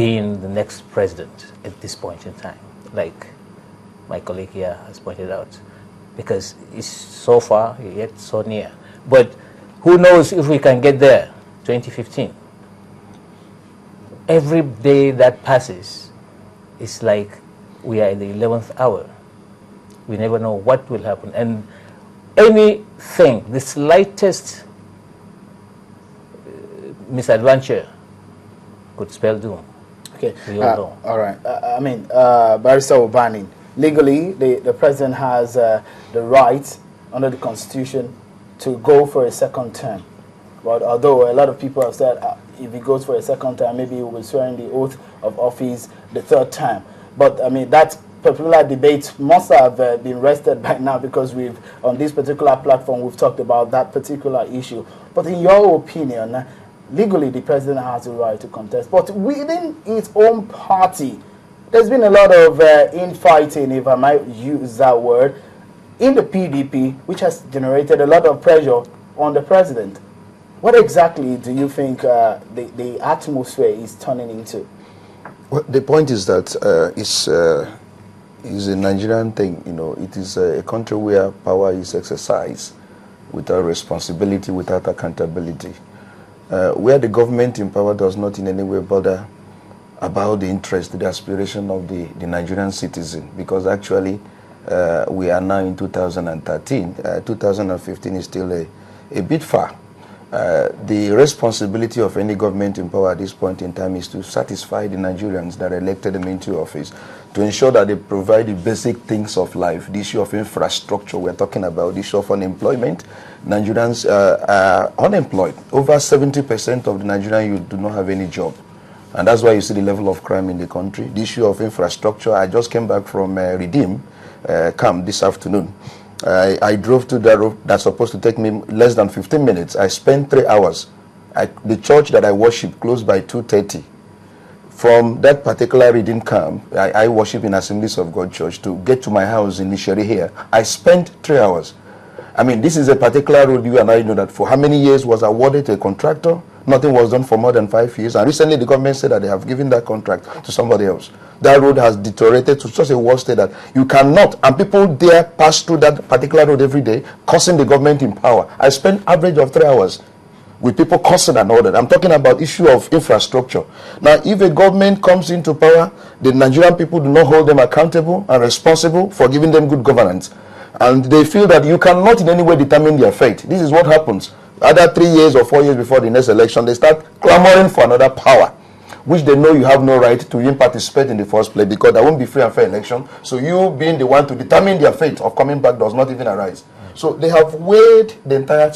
being the next president at this point in time, like my colleague here has pointed out, because it's so far yet so near. But who knows if we can get there, 2015. Every day that passes, it's like we are in the 11th hour. We never know what will happen. And anything, the slightest misadventure could spell doom. Okay. We all know. All right. Barrister Obani, legally, the president has the right under the Constitution to go for a second term. But although a lot of people have said if he goes for a second term, maybe he will swear in the oath of office the third term. But I mean, that particular debate must have been rested by now, because on this particular platform, we've talked about that particular issue. But in your opinion, legally, the president has the right to contest. But within his own party, there's been a lot of infighting, if I might use that word, in the PDP, which has generated a lot of pressure on the president. What exactly do you think the atmosphere is turning into? Well, the point is that it's a Nigerian thing. You know, it is a country where power is exercised without responsibility, without accountability, where the government in power does not in any way bother about the interest, the aspiration of the Nigerian citizen, because actually we are now in 2013. 2015 is still a bit far. The responsibility of any government in power at this point in time is to satisfy the Nigerians that elected them into office, to ensure that they provide the basic things of life, the issue of infrastructure we're talking about, the issue of unemployment. Nigerians are unemployed. Over 70% of the Nigerian youth do not have any job. And that's why you see the level of crime in the country. The issue of infrastructure, I just came back from Redeem camp this afternoon. I drove to that road that's supposed to take me less than 15 minutes. I spent 3 hours. The church that I worship closed by 2:30. From that particular Redeem camp, I worship in Assemblies of God Church, to get to my house in Nisheri here, I spent 3 hours. I mean, this is a particular road you and I know that for how many years was awarded to a contractor. Nothing was done for more than 5 years. And recently the government said that they have given that contract to somebody else. That road has deteriorated to such a worst state that you cannot, and people there pass through that particular road every day, causing the government in power. I spent average of 3 hours with people cursing and all that. I'm talking about issue of infrastructure. Now, if a government comes into power, the Nigerian people do not hold them accountable and responsible for giving them good governance. And they feel that you cannot in any way determine their fate. This is what happens. Either 3 years or 4 years before the next election, they start clamoring for another power, which they know you have no right to even participate in the first place, because there won't be free and fair election. So you being the one to determine their fate of coming back does not even arise. So they have weighed the entire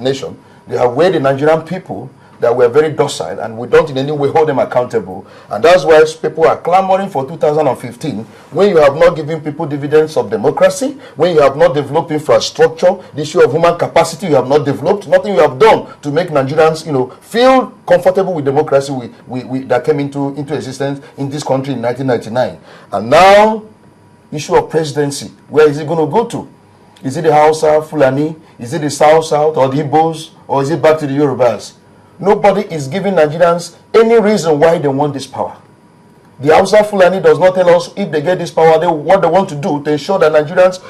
nation. They have weighed the Nigerian people that were very docile, and we don't in any way hold them accountable. And that's why people are clamoring for 2015, when you have not given people dividends of democracy, when you have not developed infrastructure, the issue of human capacity you have not developed, nothing you have done to make Nigerians, feel comfortable with democracy that came into existence in this country in 1999. And now, issue of presidency, where is it going to go to? Is it the Hausa, Fulani? Is it the South, or the Igbos? Or is it back to the Yorubas? Nobody is giving Nigerians any reason why they want this power. The Hausa Fulani does not tell us if they get this power, what they want to do to ensure that Nigerians,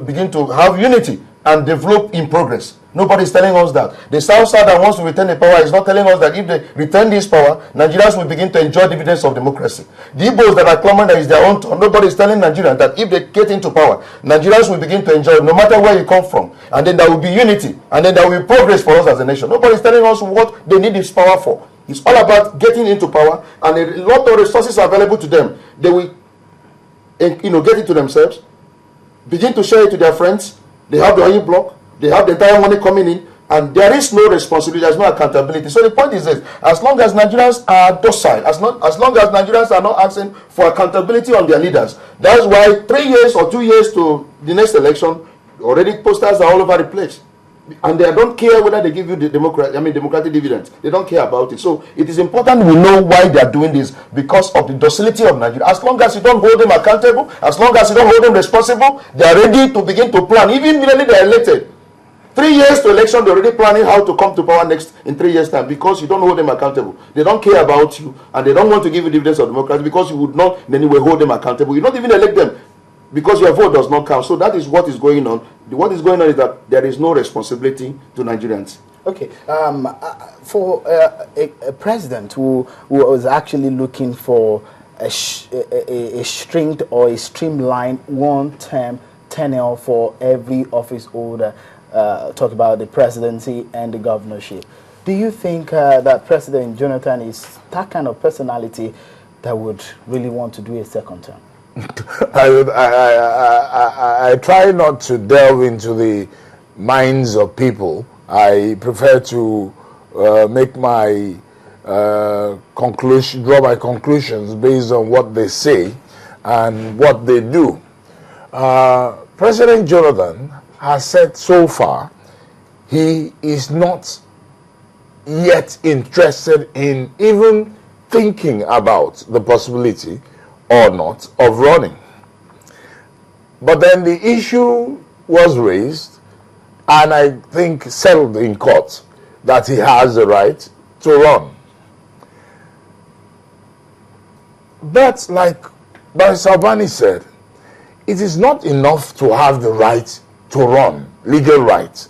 begin to have unity and develop in progress. Nobody is telling us that. The South Side that wants to return the power is not telling us that if they return this power, Nigerians will begin to enjoy dividends of democracy. The Igbos that are clamoring that is their own turn, nobody is telling Nigerians that if they get into power, Nigerians will begin to enjoy it, no matter where you come from. And then there will be unity, and then there will be progress for us as a nation. Nobody is telling us what they need this power for. It's all about getting into power, and a lot of resources are available to them. They will, get it to themselves, begin to share it to their friends. They have the oil block. They have the entire money coming in, and there is no responsibility, there's no accountability. So the point is this: as long as Nigerians are docile, as long as Nigerians are not asking for accountability on their leaders, that's why 3 years or 2 years to the next election, already posters are all over the place. And they don't care whether they give you the democratic dividends. They don't care about it. So it is important we know why they are doing this, because of the docility of Nigeria. As long as you don't hold them accountable, as long as you don't hold them responsible, they are ready to begin to plan. Even immediately they are elected, 3 years to election, they're already planning how to come to power next in 3 years' time because you don't hold them accountable. They don't care about you, and they don't want to give you dividends of democracy because you would not in any way hold them accountable. You don't even elect them because your vote does not count. So that is what is going on. What is going on is that there is no responsibility to Nigerians. Okay, for a president who was actually looking for a stringed or a streamlined one-term tenure for every office holder, talk about the presidency and the governorship. Do you think that President Jonathan is that kind of personality that would really want to do a second term? I try not to delve into the minds of people. I prefer to make my draw my conclusions based on what they say and what they do. President Jonathan has said so far he is not yet interested in even thinking about the possibility or not of running. But then the issue was raised, and I think settled in court, that he has the right to run. But like Barrister Albani said, it is not enough to have the right to run, legal right.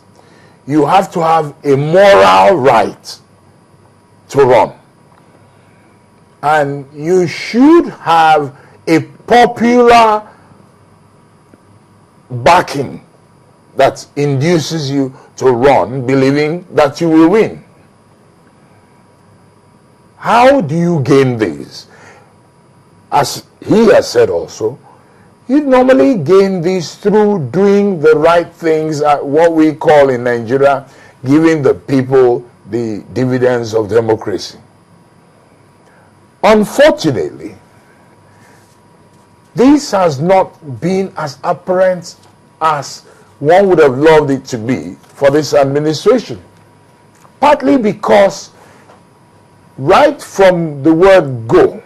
You have to have a moral right to run. And you should have a popular backing that induces you to run, believing that you will win. How do you gain these? As he has said also, you normally gain these through doing the right things, what we call in Nigeria, giving the people the dividends of democracy. Unfortunately, this has not been as apparent as one would have loved it to be for this administration. Partly because right from the word go,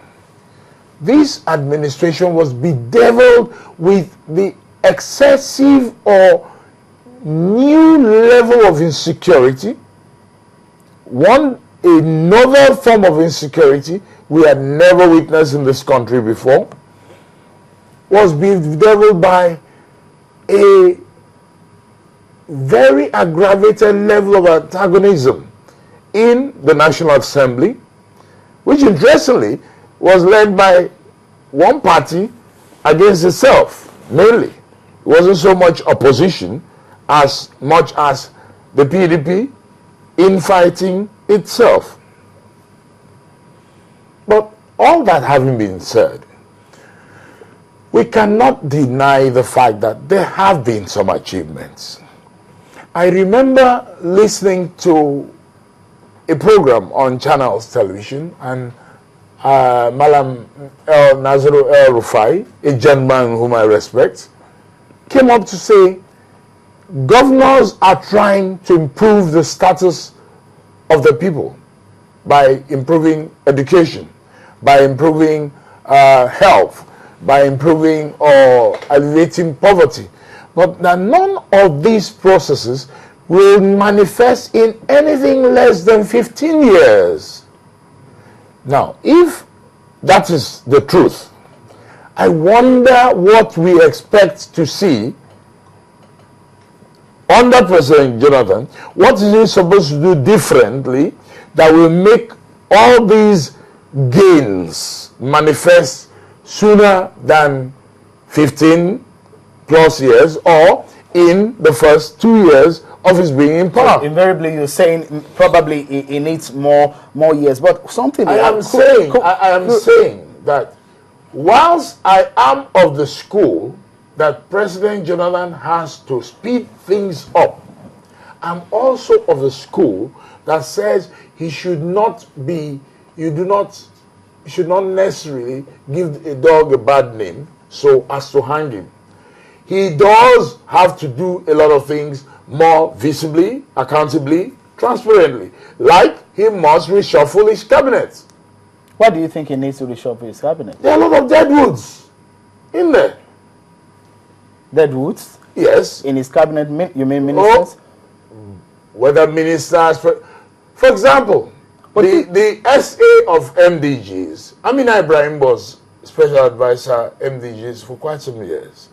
this administration was bedeviled with the excessive or new level of insecurity, another form of insecurity we had never witnessed in this country before, was bedeviled by a very aggravated level of antagonism in the National Assembly, which interestingly was led by one party against itself, mainly. It wasn't so much opposition as much as the PDP infighting itself. But all that having been said, we cannot deny the fact that there have been some achievements. I remember listening to a program on Channels Television, and Malam El Nazaru El Rufai, a gentleman whom I respect, came up to say governors are trying to improve the status of the people by improving education, by improving health, by improving or alleviating poverty. But that none of these processes will manifest in anything less than 15 years. Now, if that is the truth, I wonder what we expect to see under President Jonathan. What is he supposed to do differently that will make all these gains manifest sooner than 15 plus years or in the first 2 years of his being in power? So invariably, you're saying probably it needs more years, but something. I am saying that whilst I am of the school that President Jonathan has to speed things up, I'm also of the school that says he should not necessarily give a dog a bad name so as to hang him. He does have to do a lot of things more visibly, accountably, transparently. Like he must reshuffle his cabinet. What do you think he needs to reshuffle his cabinet? There are a lot of deadwoods in there. Deadwoods? Yes. In his cabinet, you mean ministers? whether ministers, for example, the SA of MDGs, Amina Ibrahim was special advisor MDGs for quite some years.